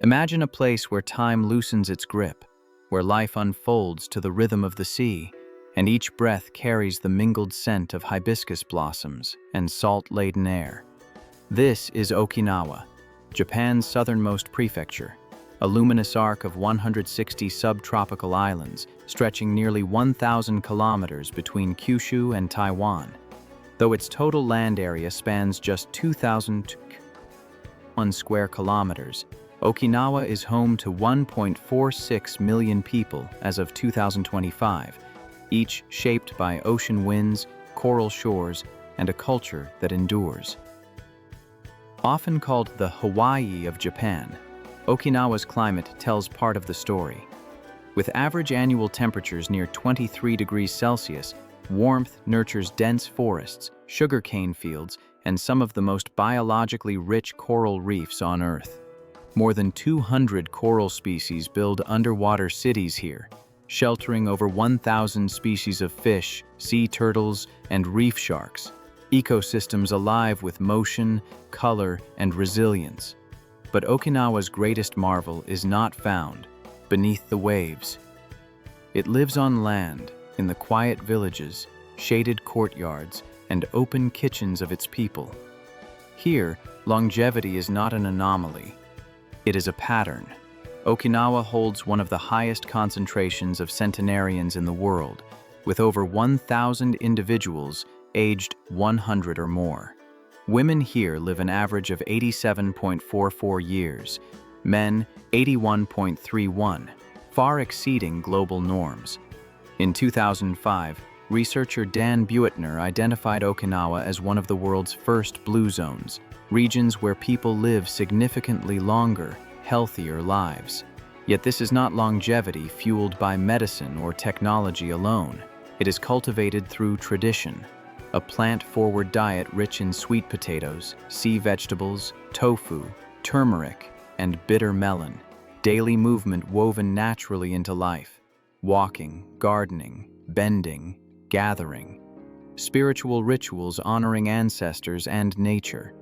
Imagine a place where time loosens its grip, where life unfolds to the rhythm of the sea, and each breath carries the mingled scent of hibiscus blossoms and salt-laden air. This is Okinawa, Japan's southernmost prefecture, a luminous arc of 160 subtropical islands stretching nearly 1,000 kilometers between Kyushu and Taiwan. Though its total land area spans just 2,001 square kilometers, Okinawa is home to 1.46 million people as of 2025, each shaped by ocean winds, coral shores, and a culture that endures. Often called the Hawaii of Japan, Okinawa's climate tells part of the story. With average annual temperatures near 23 degrees Celsius, warmth nurtures dense forests, sugarcane fields, and some of the most biologically rich coral reefs on Earth. More than 200 coral species build underwater cities here, sheltering over 1,000 species of fish, sea turtles, and reef sharks, ecosystems alive with motion, color, and resilience. But Okinawa's greatest marvel is not found beneath the waves. It lives on land, in the quiet villages, shaded courtyards, and open kitchens of its people. Here, longevity is not an anomaly. It is a pattern. Okinawa holds one of the highest concentrations of centenarians in the world, with over 1,000 individuals aged 100 or more. Women here live an average of 87.44 years, men 81.31, far exceeding global norms. In 2005, researcher Dan Buettner identified Okinawa as one of the world's first blue zones, regions where people live significantly longer, healthier lives. Yet this is not longevity fueled by medicine or technology alone. It is cultivated through tradition, a plant-forward diet rich in sweet potatoes, sea vegetables, tofu, turmeric, and bitter melon, daily movement woven naturally into life, walking, gardening, bending, gathering, spiritual rituals honoring ancestors and nature,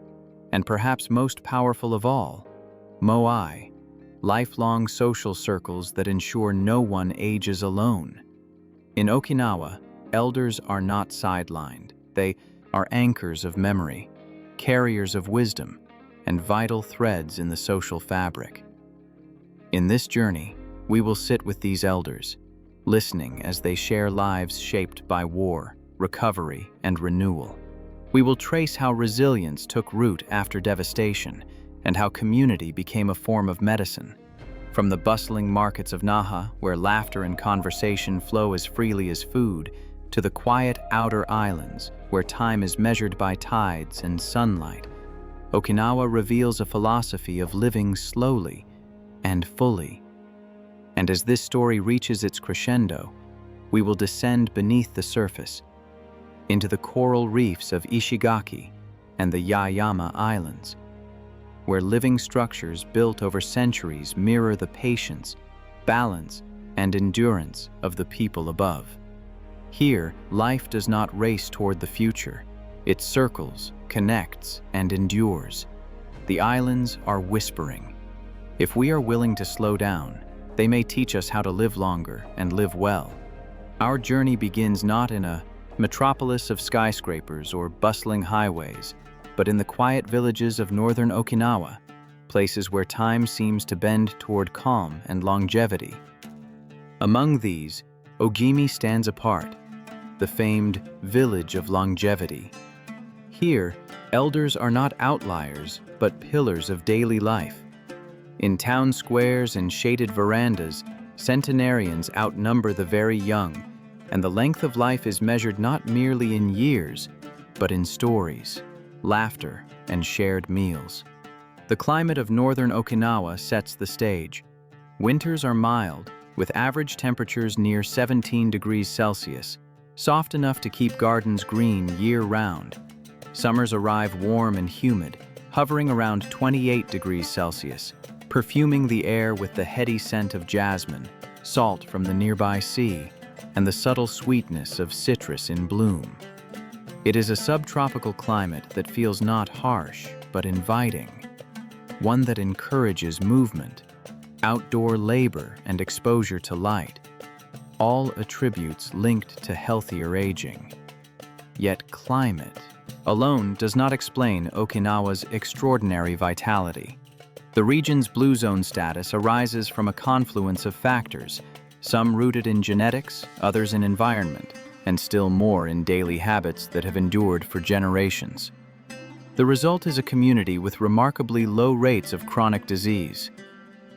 and perhaps most powerful of all, Moai, lifelong social circles that ensure no one ages alone. In Okinawa, elders are not sidelined. They are anchors of memory, carriers of wisdom, and vital threads in the social fabric. In this journey, we will sit with these elders, listening as they share lives shaped by war, recovery, and renewal. We will trace how resilience took root after devastation and how community became a form of medicine. From the bustling markets of Naha, where laughter and conversation flow as freely as food, to the quiet outer islands, where time is measured by tides and sunlight, Okinawa reveals a philosophy of living slowly and fully. And as this story reaches its crescendo, we will descend beneath the surface, into the coral reefs of Ishigaki and the Yaeyama Islands, where living structures built over centuries mirror the patience, balance, and endurance of the people above. Here, life does not race toward the future. It circles, connects, and endures. The islands are whispering. If we are willing to slow down, they may teach us how to live longer and live well. Our journey begins not in a metropolis of skyscrapers or bustling highways, but in the quiet villages of northern Okinawa, places where time seems to bend toward calm and longevity. Among these, Ogimi stands apart, the famed village of longevity. Here, elders are not outliers, but pillars of daily life. In town squares and shaded verandas, centenarians outnumber the very young, and the length of life is measured not merely in years, but in stories, laughter, and shared meals. The climate of northern Okinawa sets the stage. Winters are mild, with average temperatures near 17 degrees Celsius, soft enough to keep gardens green year-round. Summers arrive warm and humid, hovering around 28 degrees Celsius, perfuming the air with the heady scent of jasmine, salt from the nearby sea, and the subtle sweetness of citrus in bloom. It is a subtropical climate that feels not harsh, but inviting, one that encourages movement, outdoor labor, and exposure to light, all attributes linked to healthier aging. Yet climate alone does not explain Okinawa's extraordinary vitality. The region's blue zone status arises from a confluence of factors, some rooted in genetics, others in environment, and still more in daily habits that have endured for generations. The result is a community with remarkably low rates of chronic disease.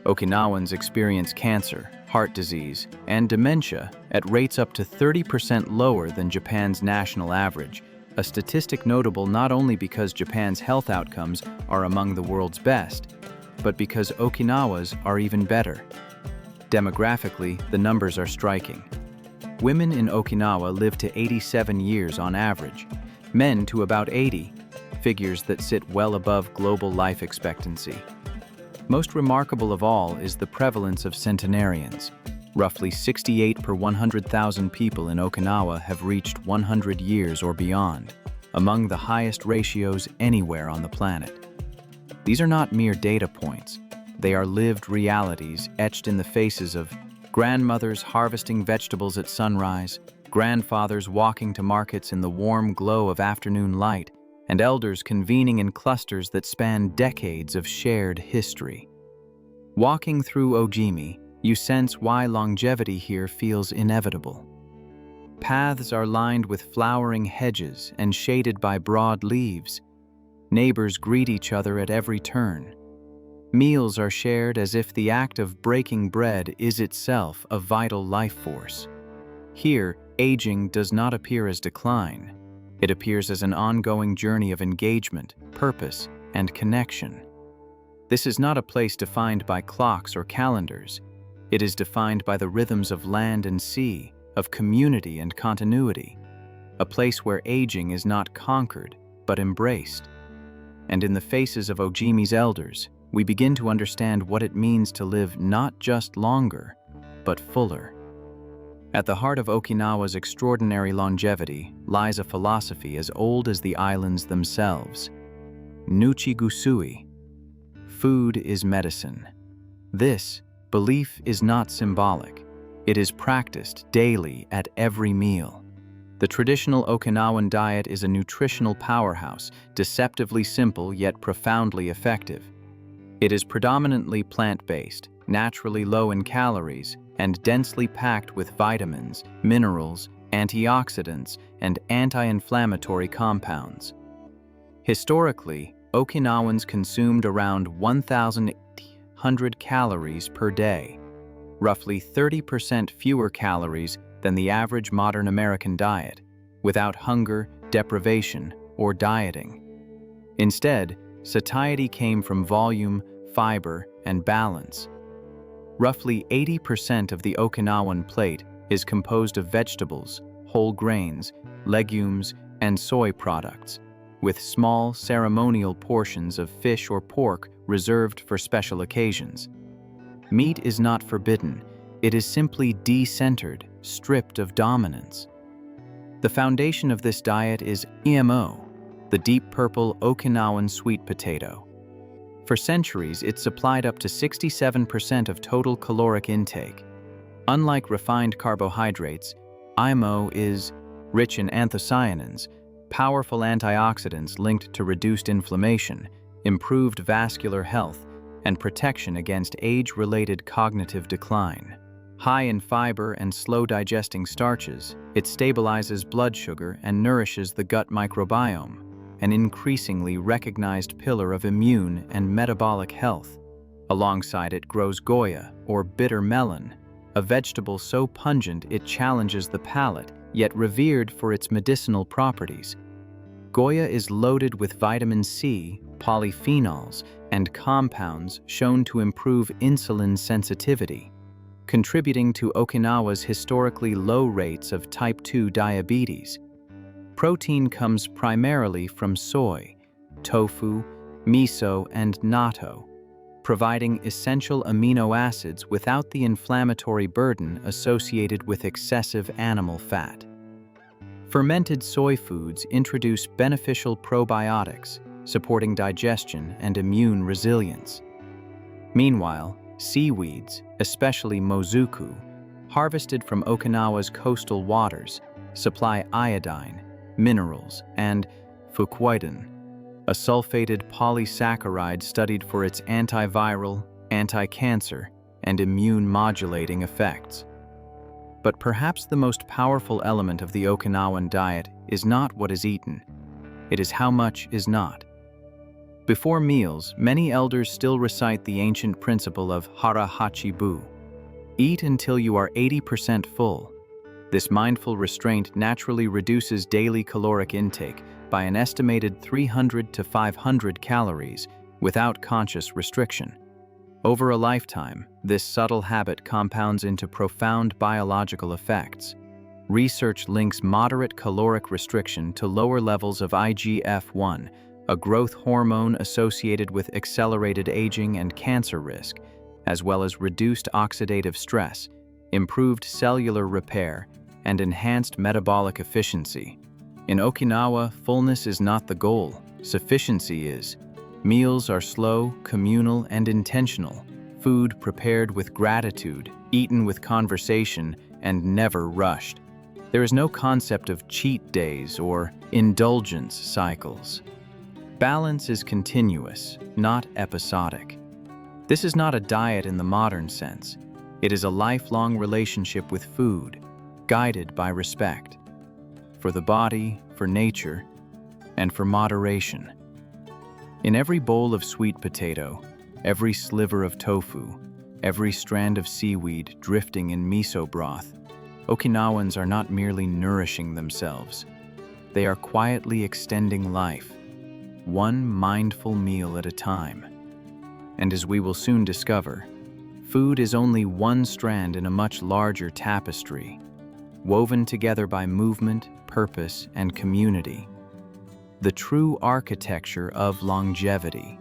Okinawans experience cancer, heart disease, and dementia at rates up to 30% lower than Japan's national average, a statistic notable not only because Japan's health outcomes are among the world's best, but because Okinawa's are even better. Demographically, the numbers are striking. Women in Okinawa live to 87 years on average, men to about 80, figures that sit well above global life expectancy. Most remarkable of all is the prevalence of centenarians. Roughly 68 per 100,000 people in Okinawa have reached 100 years or beyond, among the highest ratios anywhere on the planet. These are not mere data points. They are lived realities etched in the faces of grandmothers harvesting vegetables at sunrise, grandfathers walking to markets in the warm glow of afternoon light, and elders convening in clusters that span decades of shared history. Walking through Ojimi, you sense why longevity here feels inevitable. Paths are lined with flowering hedges and shaded by broad leaves. Neighbors greet each other at every turn. Meals are shared as if the act of breaking bread is itself a vital life force. Here, aging does not appear as decline. It appears as an ongoing journey of engagement, purpose, and connection. This is not a place defined by clocks or calendars. It is defined by the rhythms of land and sea, of community and continuity. A place where aging is not conquered, but embraced. And in the faces of Ojimi's elders, we begin to understand what it means to live not just longer, but fuller. At the heart of Okinawa's extraordinary longevity lies a philosophy as old as the islands themselves. Nuchi gusui. Food is medicine. This belief is not symbolic. It is practiced daily at every meal. The traditional Okinawan diet is a nutritional powerhouse, deceptively simple yet profoundly effective. It is predominantly plant-based, naturally low in calories, and densely packed with vitamins, minerals, antioxidants, and anti-inflammatory compounds. Historically, Okinawans consumed around 1,800 calories per day, roughly 30% fewer calories than the average modern American diet, without hunger, deprivation, or dieting. Instead, satiety came from volume, fiber, and balance. Roughly 80% of the Okinawan plate is composed of vegetables, whole grains, legumes, and soy products, with small ceremonial portions of fish or pork reserved for special occasions. Meat is not forbidden, it is simply decentered, stripped of dominance. The foundation of this diet is imo, the deep purple Okinawan sweet potato. For centuries, it supplied up to 67% of total caloric intake. Unlike refined carbohydrates, imo is rich in anthocyanins, powerful antioxidants linked to reduced inflammation, improved vascular health, and protection against age-related cognitive decline. High in fiber and slow-digesting starches, it stabilizes blood sugar and nourishes the gut microbiome, an increasingly recognized pillar of immune and metabolic health. Alongside it grows goya, or bitter melon, a vegetable so pungent it challenges the palate, yet revered for its medicinal properties. Goya is loaded with vitamin C, polyphenols, and compounds shown to improve insulin sensitivity, contributing to Okinawa's historically low rates of type 2 diabetes. Protein comes primarily from soy, tofu, miso, and natto, providing essential amino acids without the inflammatory burden associated with excessive animal fat. Fermented soy foods introduce beneficial probiotics, supporting digestion and immune resilience. Meanwhile, Seaweeds, especially mozuku, harvested from Okinawa's coastal waters, supply iodine, minerals, and fukoidan, a sulfated polysaccharide studied for its antiviral, anti-cancer, and immune-modulating effects. But perhaps the most powerful element of the Okinawan diet is not what is eaten. It is how much is not. Before meals, many elders still recite the ancient principle of hara hachi bu. Eat until you are 80% full. This mindful restraint naturally reduces daily caloric intake by an estimated 300 to 500 calories without conscious restriction. Over a lifetime, this subtle habit compounds into profound biological effects. Research links moderate caloric restriction to lower levels of IGF-1, a growth hormone associated with accelerated aging and cancer risk, as well as reduced oxidative stress, improved cellular repair, and enhanced metabolic efficiency. In Okinawa, fullness is not the goal, sufficiency is. Meals are slow, communal, and intentional. Food prepared with gratitude, eaten with conversation, and never rushed. There is no concept of cheat days or indulgence cycles. Balance is continuous, not episodic. This is not a diet in the modern sense. It is a lifelong relationship with food, guided by respect for the body, for nature, and for moderation. In every bowl of sweet potato, every sliver of tofu, every strand of seaweed drifting in miso broth, Okinawans are not merely nourishing themselves. They are quietly extending life, one mindful meal at a time. And as we will soon discover, food is only one strand in a much larger tapestry, woven together by movement, purpose, and community. The true architecture of longevity.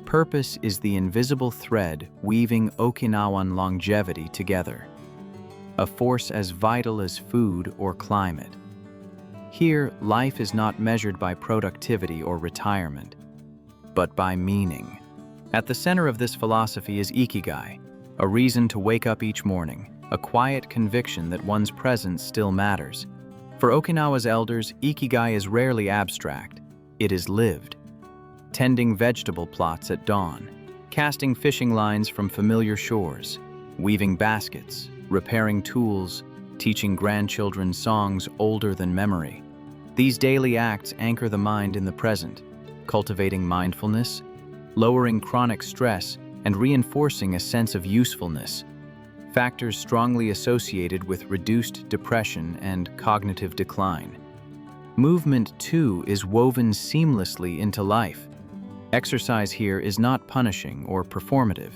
Purpose is the invisible thread weaving Okinawan longevity together, a force as vital as food or climate. Here, life is not measured by productivity or retirement, but by meaning. At the center of this philosophy is Ikigai, a reason to wake up each morning, a quiet conviction that one's presence still matters. For Okinawa's elders, Ikigai is rarely abstract. It is lived. Tending vegetable plots at dawn, casting fishing lines from familiar shores, weaving baskets, repairing tools, teaching grandchildren songs older than memory. These daily acts anchor the mind in the present, cultivating mindfulness, lowering chronic stress, and reinforcing a sense of usefulness, factors strongly associated with reduced depression and cognitive decline. Movement, too, is woven seamlessly into life. Exercise here is not punishing or performative.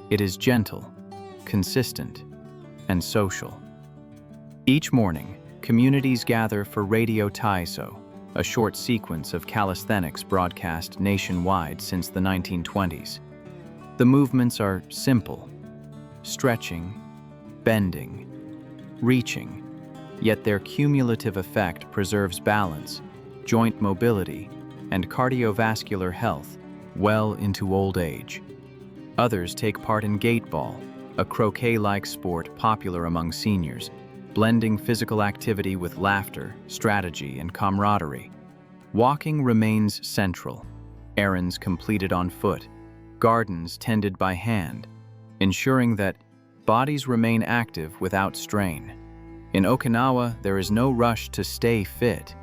It is gentle, consistent, and social. Each morning, communities gather for Radio Taiso, a short sequence of calisthenics broadcast nationwide since the 1920s. The movements are simple: stretching, bending, reaching, yet their cumulative effect preserves balance, joint mobility, and cardiovascular health well into old age. Others take part in gateball, a croquet-like sport popular among seniors, blending physical activity with laughter, strategy, and camaraderie. Walking remains central, errands completed on foot, gardens tended by hand, ensuring that bodies remain active without strain. In Okinawa, there is no rush to stay fit.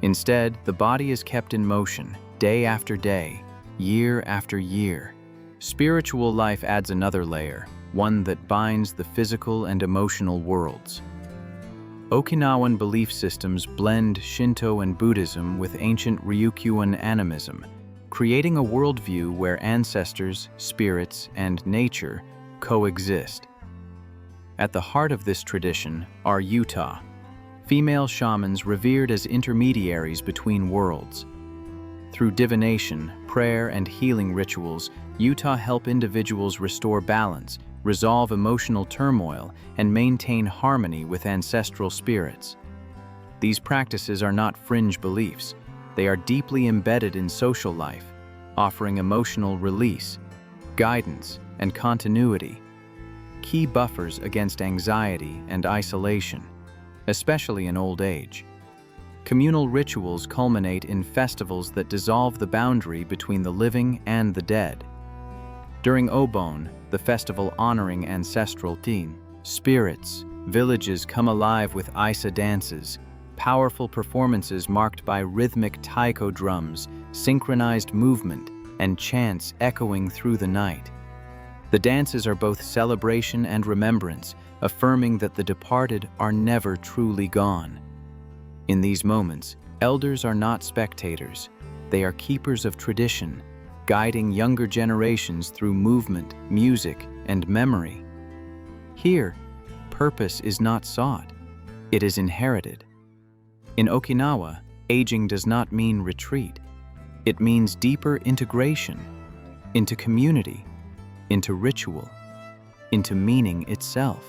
Instead, the body is kept in motion, day after day, year after year. Spiritual life adds another layer, one that binds the physical and emotional worlds. Okinawan belief systems blend Shinto and Buddhism with ancient Ryukyuan animism, creating a worldview where ancestors, spirits, and nature coexist. At the heart of this tradition are Yuta, female shamans revered as intermediaries between worlds. Through divination, prayer, and healing rituals, Yuta help individuals restore balance, resolve emotional turmoil, and maintain harmony with ancestral spirits. These practices are not fringe beliefs. They are deeply embedded in social life, offering emotional release, guidance, and continuity, key buffers against anxiety and isolation, especially in old age. Communal rituals culminate in festivals that dissolve the boundary between the living and the dead. During Obon, the festival honoring ancestral spirits, villages come alive with Isa dances, powerful performances marked by rhythmic taiko drums, synchronized movement, and chants echoing through the night. The dances are both celebration and remembrance, affirming that the departed are never truly gone. In these moments, elders are not spectators. They are keepers of tradition, guiding younger generations through movement, music, and memory. Here, purpose is not sought. It is inherited. In Okinawa, aging does not mean retreat. It means deeper integration into community, into ritual, into meaning itself.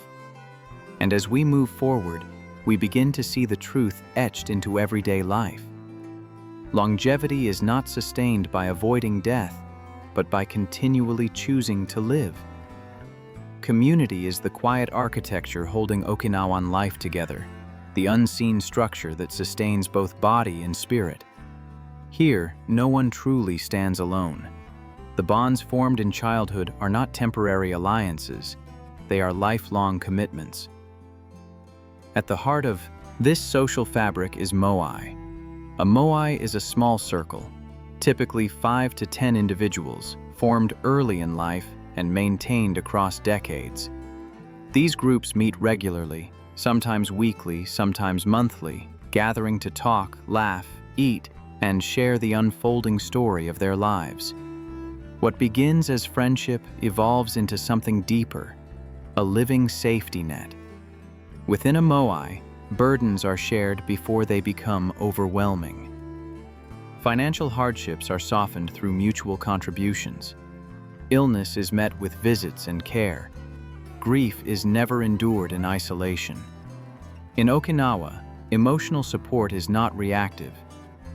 And as we move forward, we begin to see the truth etched into everyday life. Longevity is not sustained by avoiding death, but by continually choosing to live. Community is the quiet architecture holding Okinawan life together, the unseen structure that sustains both body and spirit. Here, no one truly stands alone. The bonds formed in childhood are not temporary alliances, they are lifelong commitments. At the heart of this social fabric is Moai. A Moai is a small circle, typically 5 to 10 individuals, formed early in life and maintained across decades. These groups meet regularly, sometimes weekly, sometimes monthly, gathering to talk, laugh, eat, and share the unfolding story of their lives. What begins as friendship evolves into something deeper, a living safety net. Within a Moai, burdens are shared before they become overwhelming. Financial hardships are softened through mutual contributions. Illness is met with visits and care. Grief is never endured in isolation. In Okinawa, emotional support is not reactive.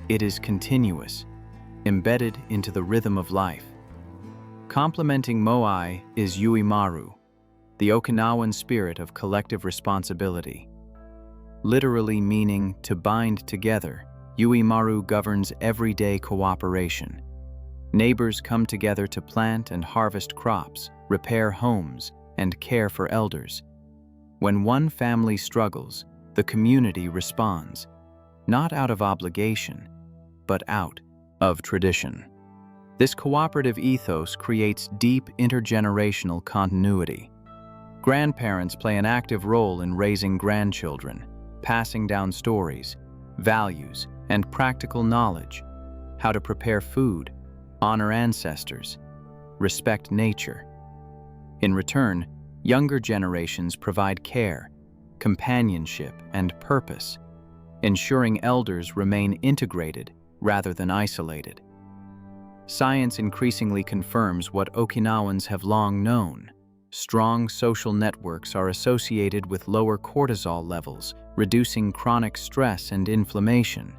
It is continuous, embedded into the rhythm of life. Complementing Moai is Yuimaru, the Okinawan spirit of collective responsibility. Literally meaning to bind together, Yuimaru governs everyday cooperation. Neighbors come together to plant and harvest crops, repair homes, and care for elders. When one family struggles, the community responds, not out of obligation, but out of tradition. This cooperative ethos creates deep intergenerational continuity. Grandparents play an active role in raising grandchildren, passing down stories, values, and practical knowledge, how to prepare food, honor ancestors, respect nature. In return, younger generations provide care, companionship, and purpose, ensuring elders remain integrated rather than isolated. Science increasingly confirms what Okinawans have long known. Strong social networks are associated with lower cortisol levels, reducing chronic stress and inflammation.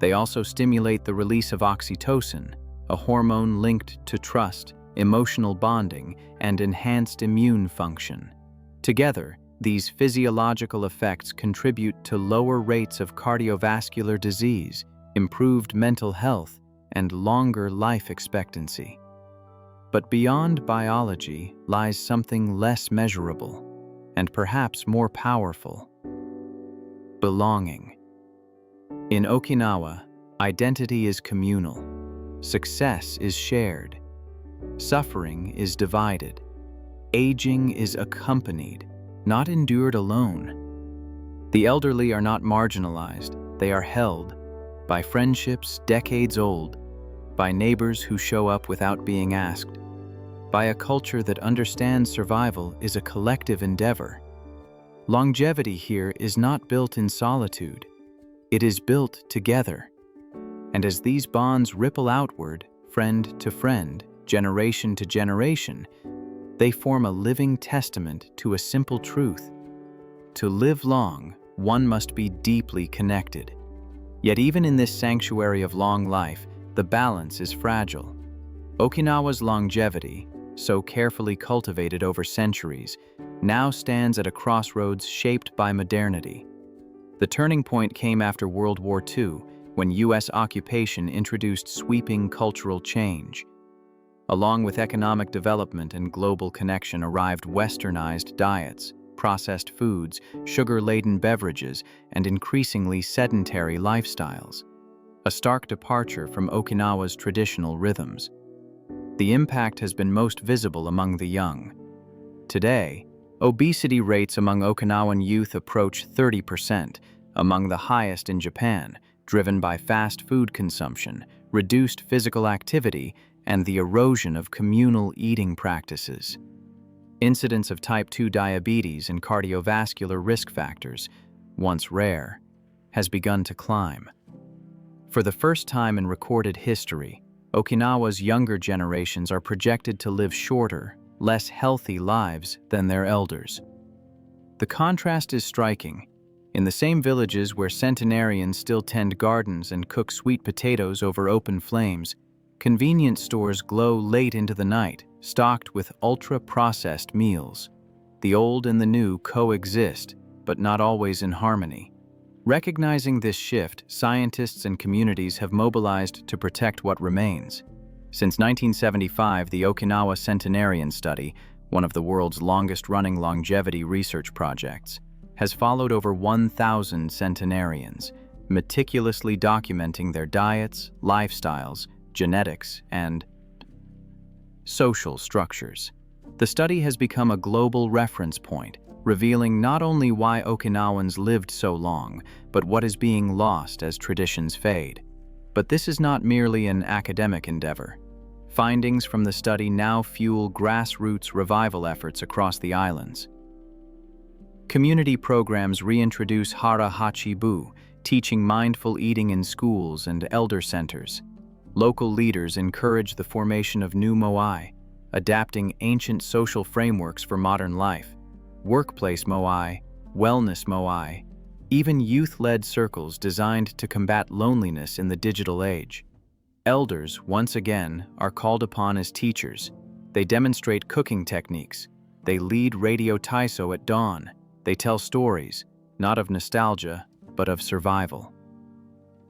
They also stimulate the release of oxytocin, a hormone linked to trust, emotional bonding, and enhanced immune function. Together, these physiological effects contribute to lower rates of cardiovascular disease, improved mental health, and longer life expectancy. But beyond biology lies something less measurable, and perhaps more powerful: belonging. In Okinawa, identity is communal. Success is shared. Suffering is divided. Aging is accompanied, not endured alone. The elderly are not marginalized, they are held by friendships decades old, by neighbors who show up without being asked, by a culture that understands survival is a collective endeavor. Longevity here is not built in solitude. It is built together. And as these bonds ripple outward, friend to friend, generation to generation, they form a living testament to a simple truth. To live long, one must be deeply connected. Yet even in this sanctuary of long life, the balance is fragile. Okinawa's longevity, so carefully cultivated over centuries, now stands at a crossroads shaped by modernity. The turning point came after World War II, when U.S. occupation introduced sweeping cultural change. Along with economic development and global connection arrived westernized diets, processed foods, sugar-laden beverages, and increasingly sedentary lifestyles. A stark departure from Okinawa's traditional rhythms. The impact has been most visible among the young. Today, obesity rates among Okinawan youth approach 30%, among the highest in Japan, driven by fast food consumption, reduced physical activity, and the erosion of communal eating practices. Incidence of type 2 diabetes and cardiovascular risk factors, once rare, has begun to climb. For the first time in recorded history, Okinawa's younger generations are projected to live shorter, less healthy lives than their elders. The contrast is striking. In the same villages where centenarians still tend gardens and cook sweet potatoes over open flames, convenience stores glow late into the night, stocked with ultra-processed meals. The old and the new coexist, but not always in harmony. Recognizing this shift, scientists and communities have mobilized to protect what remains. Since 1975, the Okinawa Centenarian Study, one of the world's longest-running longevity research projects, has followed over 1,000 centenarians, meticulously documenting their diets, lifestyles, genetics, and social structures. The study has become a global reference point, revealing not only why Okinawans lived so long, but what is being lost as traditions fade. But this is not merely an academic endeavor. Findings from the study now fuel grassroots revival efforts across the islands. Community programs reintroduce hara hachi bu, teaching mindful eating in schools and elder centers. Local leaders encourage the formation of new Moai, adapting ancient social frameworks for modern life. Workplace Moai, wellness Moai, even youth-led circles designed to combat loneliness in the digital age. Elders, once again, are called upon as teachers. They demonstrate cooking techniques. They lead radio taiso at dawn. They tell stories, not of nostalgia, but of survival.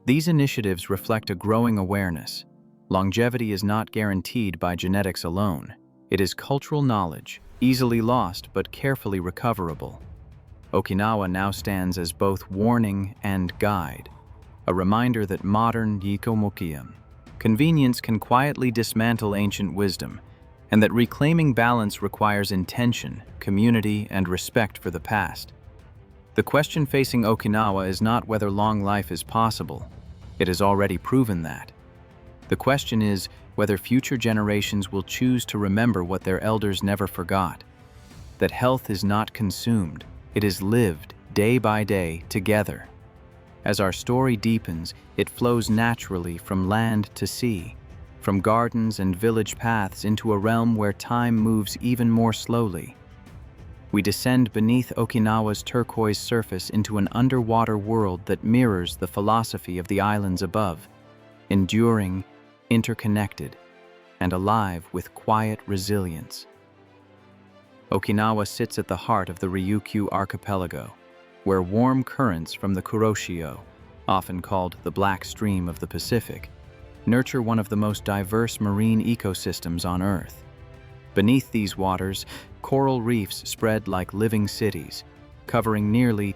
These initiatives reflect a growing awareness. Longevity is not guaranteed by genetics alone. It is cultural knowledge, easily lost but carefully recoverable. Okinawa now stands as both warning and guide, a reminder that modern convenience can quietly dismantle ancient wisdom, and that reclaiming balance requires intention, community, and respect for the past. The question facing Okinawa is not whether long life is possible. It has already proven that. The question is whether future generations will choose to remember what their elders never forgot. That health is not consumed, it is lived day by day together. As our story deepens, it flows naturally from land to sea, from gardens and village paths into a realm where time moves even more slowly. We descend beneath Okinawa's turquoise surface into an underwater world that mirrors the philosophy of the islands above, enduring, interconnected, and alive with quiet resilience. Okinawa sits at the heart of the Ryukyu archipelago, where warm currents from the Kuroshio, often called the Black Stream of the Pacific, nurture one of the most diverse marine ecosystems on Earth. Beneath these waters, coral reefs spread like living cities, covering nearly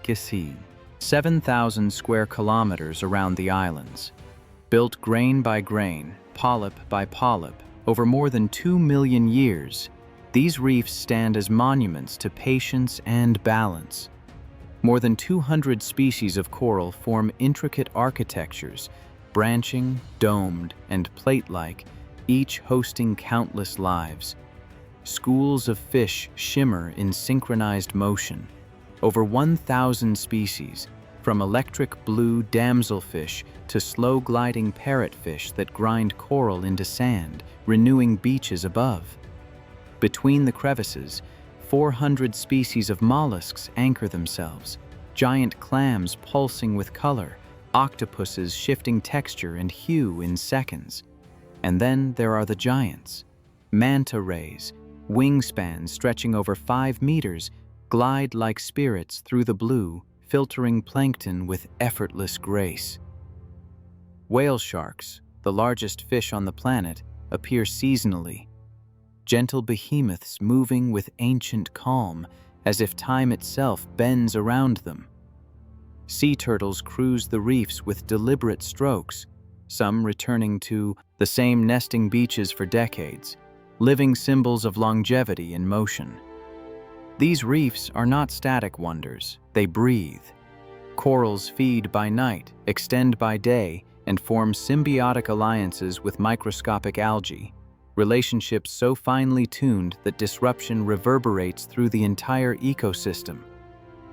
7,000 square kilometers around the islands. Built grain by grain, polyp by polyp, over more than 2 million years, these reefs stand as monuments to patience and balance. More than 200 species of coral form intricate architectures, branching, domed, and plate-like, each hosting countless lives. Schools of fish shimmer in synchronized motion. Over 1,000 species, from electric blue damselfish to slow-gliding parrotfish that grind coral into sand, renewing beaches above. Between the crevices, 400 species of mollusks anchor themselves, giant clams pulsing with color, octopuses shifting texture and hue in seconds. And then there are the giants, manta rays, Wingspans stretching over 5 meters glide like spirits through the blue, filtering plankton with effortless grace. Whale sharks, the largest fish on the planet, appear seasonally. Gentle behemoths moving with ancient calm, as if time itself bends around them. Sea turtles cruise the reefs with deliberate strokes, some returning to the same nesting beaches for decades, living symbols of longevity in motion. These reefs are not static wonders, they breathe. Corals feed by night, extend by day, and form symbiotic alliances with microscopic algae, relationships so finely tuned that disruption reverberates through the entire ecosystem.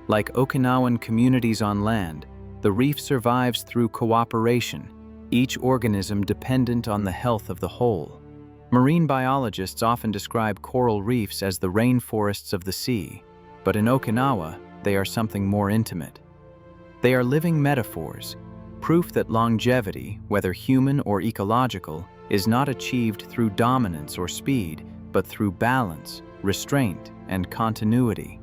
Like Okinawan communities on land, the reef survives through cooperation, each organism dependent on the health of the whole. Marine biologists often describe coral reefs as the rainforests of the sea, but in Okinawa, they are something more intimate. They are living metaphors, proof that longevity, whether human or ecological, is not achieved through dominance or speed, but through balance, restraint, and continuity.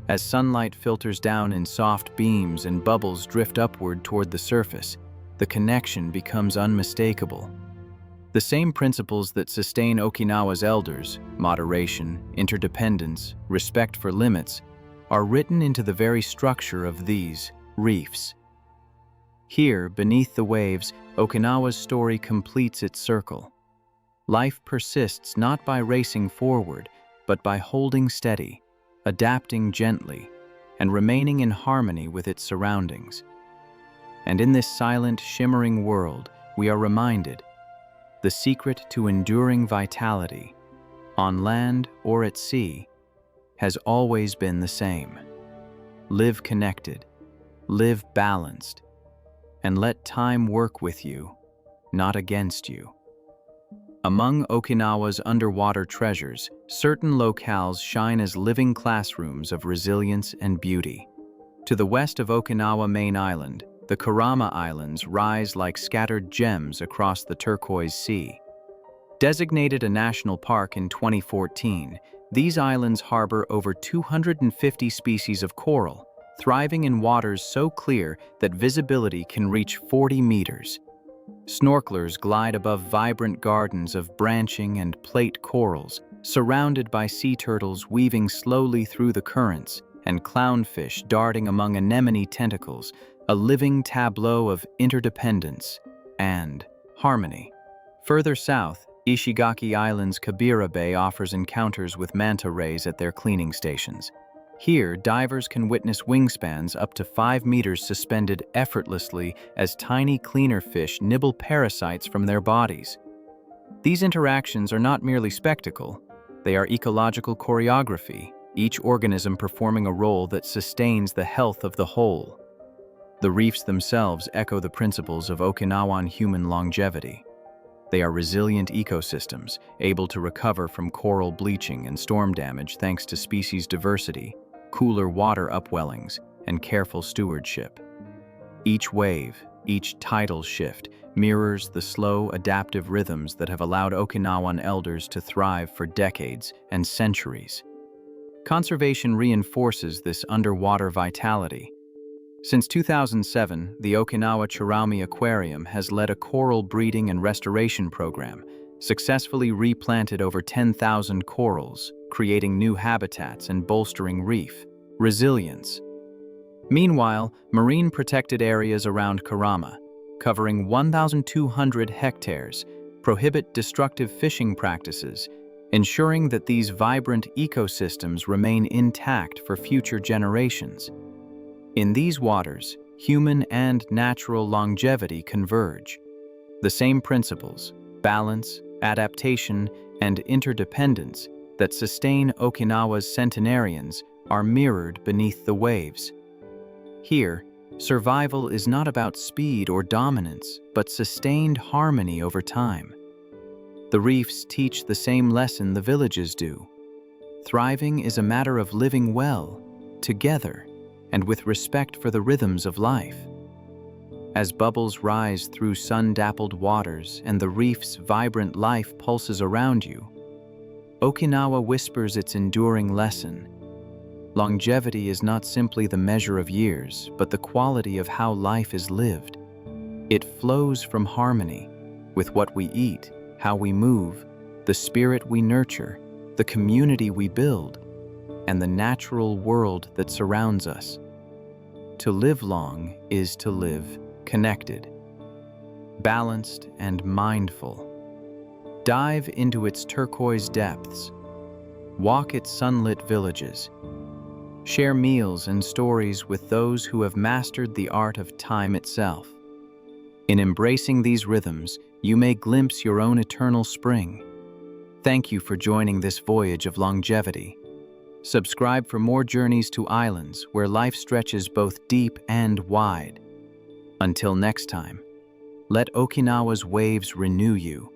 As sunlight filters down in soft beams and bubbles drift upward toward the surface, the connection becomes unmistakable. The same principles that sustain Okinawa's elders, moderation, interdependence, respect for limits, are written into the very structure of these reefs. Here, beneath the waves, Okinawa's story completes its circle. Life persists not by racing forward, but by holding steady, adapting gently, and remaining in harmony with its surroundings. And in this silent, shimmering world, we are reminded the secret to enduring vitality, on land or at sea, has always been the same. Live connected, live balanced, and let time work with you, not against you. Among Okinawa's underwater treasures, certain locales shine as living classrooms of resilience and beauty. To the west of Okinawa main island, the Kurama Islands rise like scattered gems across the turquoise sea. Designated a national park in 2014, these islands harbor over 250 species of coral, thriving in waters so clear that visibility can reach 40 meters. Snorkelers glide above vibrant gardens of branching and plate corals, surrounded by sea turtles weaving slowly through the currents, and clownfish darting among anemone tentacles, a living tableau of interdependence and harmony. Further south, Ishigaki Island's Kabira Bay offers encounters with manta rays at their cleaning stations. Here, divers can witness wingspans up to 5 meters suspended effortlessly as tiny cleaner fish nibble parasites from their bodies. These interactions are not merely spectacle, they are ecological choreography, each organism performing a role that sustains the health of the whole. The reefs themselves echo the principles of Okinawan human longevity. They are resilient ecosystems, able to recover from coral bleaching and storm damage thanks to species diversity, cooler water upwellings, and careful stewardship. Each wave, each tidal shift, mirrors the slow, adaptive rhythms that have allowed Okinawan elders to thrive for decades and centuries. Conservation reinforces this underwater vitality. Since 2007, the Okinawa Chiraumi Aquarium has led a coral breeding and restoration program, successfully replanted over 10,000 corals, creating new habitats and bolstering reef resilience. Meanwhile, marine protected areas around Kurama, covering 1,200 hectares, prohibit destructive fishing practices, ensuring that these vibrant ecosystems remain intact for future generations. In these waters, human and natural longevity converge. The same principles, balance, adaptation, and interdependence that sustain Okinawa's centenarians are mirrored beneath the waves. Here, survival is not about speed or dominance, but sustained harmony over time. The reefs teach the same lesson the villages do. Thriving is a matter of living well, together, and with respect for the rhythms of life. As bubbles rise through sun-dappled waters and the reef's vibrant life pulses around you, Okinawa whispers its enduring lesson. Longevity is not simply the measure of years, but the quality of how life is lived. It flows from harmony with what we eat, how we move, the spirit we nurture, the community we build, and the natural world that surrounds us. To live long is to live connected, balanced, and mindful. Dive into its turquoise depths. Walk its sunlit villages. Share meals and stories with those who have mastered the art of time itself. In embracing these rhythms, you may glimpse your own eternal spring. Thank you for joining this voyage of longevity. Subscribe for more journeys to islands where life stretches both deep and wide. Until next time, let Okinawa's waves renew you,